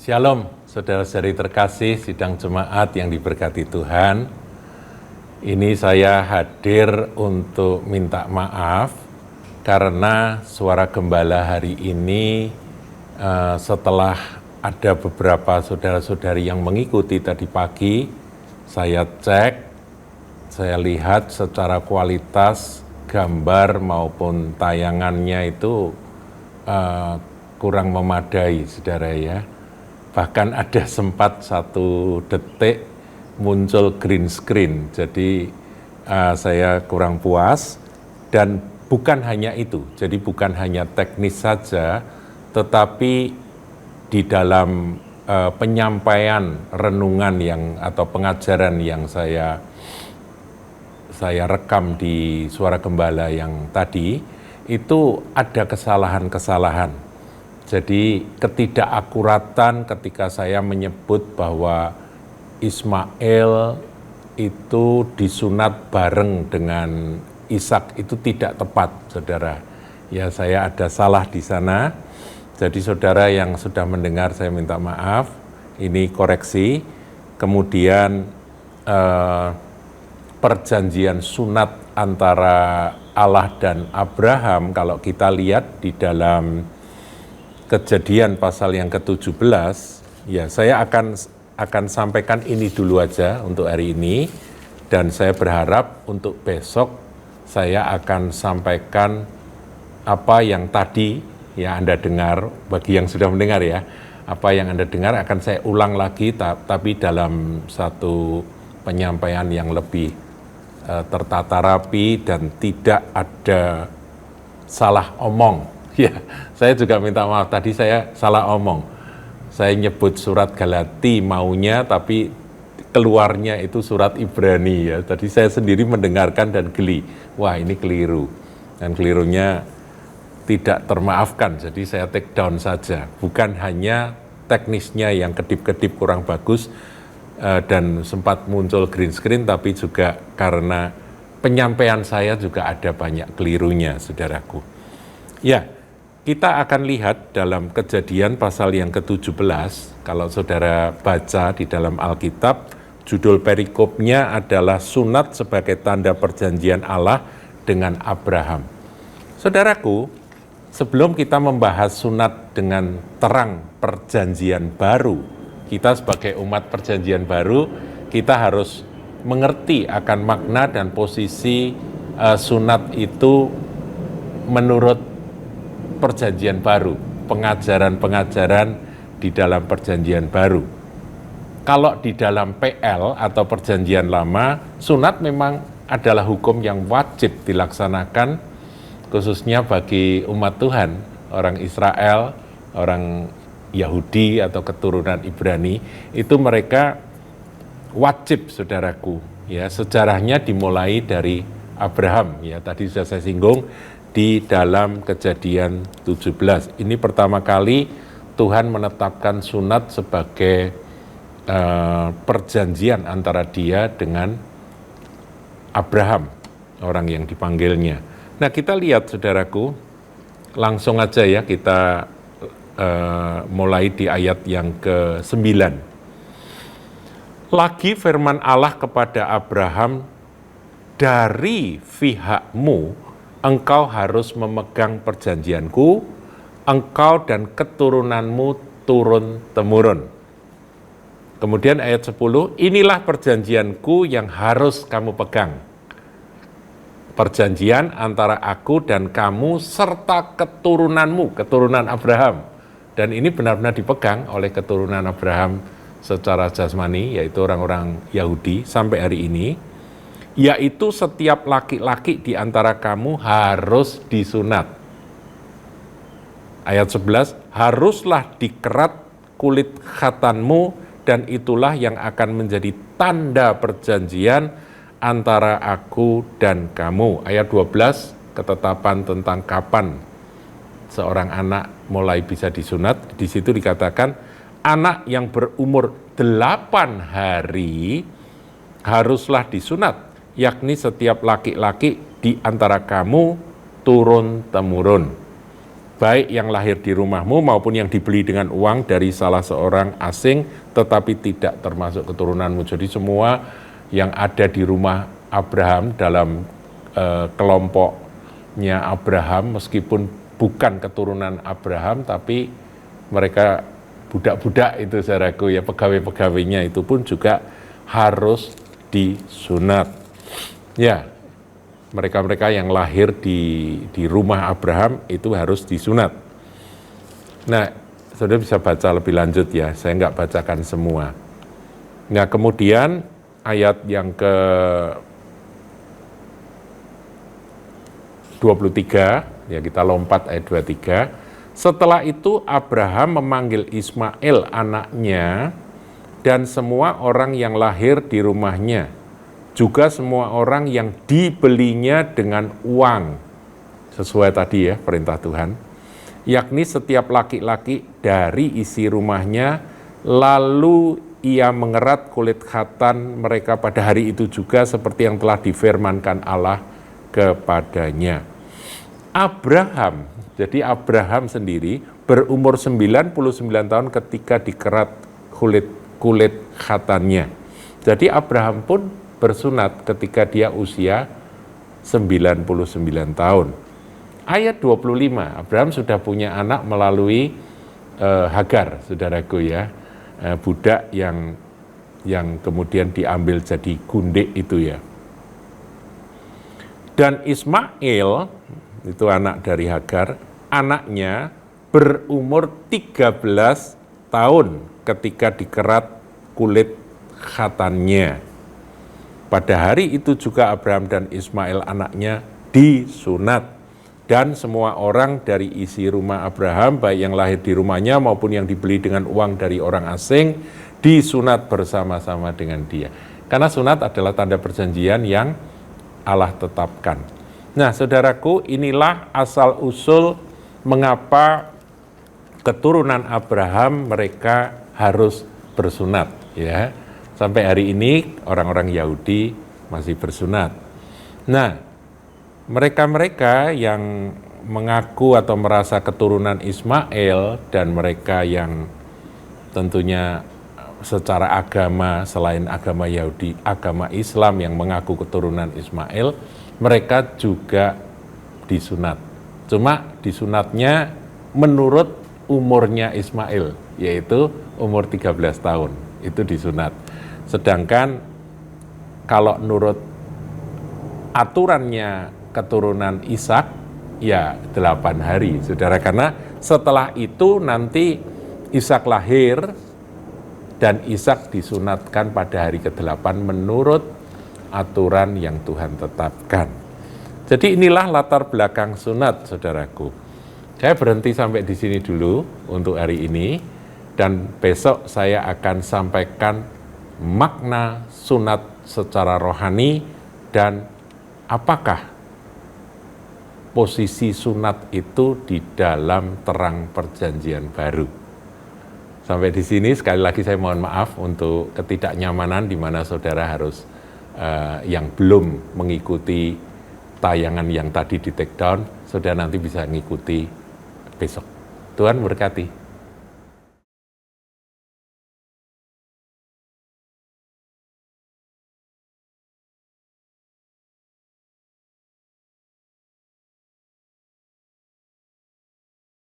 Shalom, saudara-saudari terkasih, sidang jemaat yang diberkati Tuhan. Ini saya hadir untuk minta maaf karena suara gembala hari ini setelah ada beberapa saudara-saudari yang mengikuti tadi pagi, saya cek, saya lihat secara kualitas gambar maupun tayangannya itu kurang memadai, saudara ya. Bahkan ada sempat 1 detik muncul green screen, jadi saya kurang puas. Dan bukan hanya itu, jadi bukan hanya teknis saja, tetapi di dalam penyampaian renungan atau pengajaran yang saya rekam di Suara Gembala yang tadi, itu ada kesalahan-kesalahan. Jadi ketidakakuratan ketika saya menyebut bahwa Ismail itu disunat bareng dengan Ishak itu tidak tepat, saudara. Ya, saya ada salah di sana. Jadi saudara yang sudah mendengar, saya minta maaf. Ini koreksi. Kemudian perjanjian sunat antara Allah dan Abraham, kalau kita lihat di dalam Kejadian pasal yang ke-17, ya saya akan sampaikan ini dulu aja untuk hari ini, dan saya berharap untuk besok saya akan sampaikan apa yang tadi ya Anda dengar, bagi yang sudah mendengar ya, apa yang Anda dengar akan saya ulang lagi, tapi dalam satu penyampaian yang lebih tertata rapi dan tidak ada salah omong. Ya, saya juga minta maaf, tadi saya salah omong. Saya nyebut surat Galati maunya, tapi keluarnya itu surat Ibrani ya. Tadi saya sendiri mendengarkan dan geli. Wah, ini keliru. Dan kelirunya tidak termaafkan, jadi saya take down saja. Bukan hanya teknisnya yang kedip-kedip kurang bagus dan sempat muncul green screen, tapi juga karena penyampaian saya juga ada banyak kelirunya, saudaraku. Ya, kita akan lihat dalam Kejadian pasal yang ke-17, kalau saudara baca di dalam Alkitab, judul perikopnya adalah sunat sebagai tanda perjanjian Allah dengan Abraham. Saudaraku, sebelum kita membahas sunat dengan terang perjanjian baru, kita sebagai umat perjanjian baru, kita harus mengerti akan makna dan posisi sunat itu menurut perjanjian baru, pengajaran-pengajaran di dalam perjanjian baru. Kalau di dalam PL atau perjanjian lama, sunat memang adalah hukum yang wajib dilaksanakan, khususnya bagi umat Tuhan, orang Israel, orang Yahudi atau keturunan Ibrani, itu mereka wajib, saudaraku. Ya, sejarahnya dimulai dari Abraham, ya tadi sudah saya singgung, di dalam Kejadian 17. Ini pertama kali Tuhan menetapkan sunat sebagai perjanjian antara dia dengan Abraham, orang yang dipanggilnya. Nah, kita lihat, saudaraku, langsung aja ya kita mulai di ayat yang ke-9. Lagi firman Allah kepada Abraham, dari pihakmu engkau harus memegang perjanjianku, engkau dan keturunanmu turun-temurun. Kemudian ayat 10, inilah perjanjianku yang harus kamu pegang. Perjanjian antara aku dan kamu serta keturunanmu, keturunan Abraham. Dan ini benar-benar dipegang oleh keturunan Abraham secara jasmani, yaitu orang-orang Yahudi sampai hari ini. Yaitu setiap laki-laki di antara kamu harus disunat. Ayat 11, haruslah dikerat kulit khatanmu, dan itulah yang akan menjadi tanda perjanjian antara aku dan kamu. Ayat 12, ketetapan tentang kapan seorang anak mulai bisa disunat. Di situ dikatakan, anak yang berumur 8 hari haruslah disunat, yakni setiap laki-laki di antara kamu turun-temurun. baik yang lahir di rumahmu maupun yang dibeli dengan uang dari salah seorang asing, tetapi tidak termasuk keturunanmu. Jadi semua yang ada di rumah Abraham dalam kelompoknya Abraham, meskipun bukan keturunan Abraham, tapi mereka budak-budak itu saudaraku ya, pegawai-pegawainya itu pun juga harus disunat. Ya, mereka-mereka yang lahir di rumah Abraham itu harus disunat. Nah, saudara bisa baca lebih lanjut ya, saya nggak bacakan semua. Nah, kemudian ayat yang ke 23, ya kita lompat ayat 23. Setelah itu Abraham memanggil Ismail anaknya dan semua orang yang lahir di rumahnya, juga semua orang yang dibelinya dengan uang, sesuai tadi ya perintah Tuhan, yakni setiap laki-laki dari isi rumahnya, lalu ia mengerat kulit khatan mereka pada hari itu juga seperti yang telah difirmankan Allah kepadanya. Abraham, jadi Abraham sendiri berumur 99 tahun ketika dikerat kulit khatannya. Jadi Abraham pun bersunat ketika dia usia 99 tahun. Ayat 25, Abraham sudah punya anak melalui Hagar, saudaraku ya, budak yang kemudian diambil jadi gundik itu ya. Dan Ismail, itu anak dari Hagar, anaknya berumur 13 tahun ketika dikerat kulit khatannya. Pada hari itu juga Abraham dan Ismail anaknya disunat, dan semua orang dari isi rumah Abraham, baik yang lahir di rumahnya maupun yang dibeli dengan uang dari orang asing, disunat bersama-sama dengan dia. Karena sunat adalah tanda perjanjian yang Allah tetapkan. Nah, saudaraku, inilah asal-usul mengapa keturunan Abraham mereka harus bersunat, ya. Sampai hari ini orang-orang Yahudi masih bersunat. Nah, mereka-mereka yang mengaku atau merasa keturunan Ismail dan mereka yang tentunya secara agama selain agama Yahudi, agama Islam yang mengaku keturunan Ismail, mereka juga disunat. Cuma disunatnya menurut umurnya Ismail, yaitu umur 13 tahun, itu disunat. Sedangkan kalau menurut aturannya keturunan Ishak, ya 8 hari, saudara. Karena setelah itu nanti Ishak lahir, dan Ishak disunatkan pada hari ke-8 menurut aturan yang Tuhan tetapkan. Jadi inilah latar belakang sunat, saudaraku. Saya berhenti sampai di sini dulu untuk hari ini, dan besok saya akan sampaikan makna sunat secara rohani dan apakah posisi sunat itu di dalam terang perjanjian baru. Sampai di sini, sekali lagi saya mohon maaf untuk ketidaknyamanan di mana saudara harus yang belum mengikuti tayangan yang tadi di take down, saudara nanti bisa mengikuti besok. Tuhan berkati.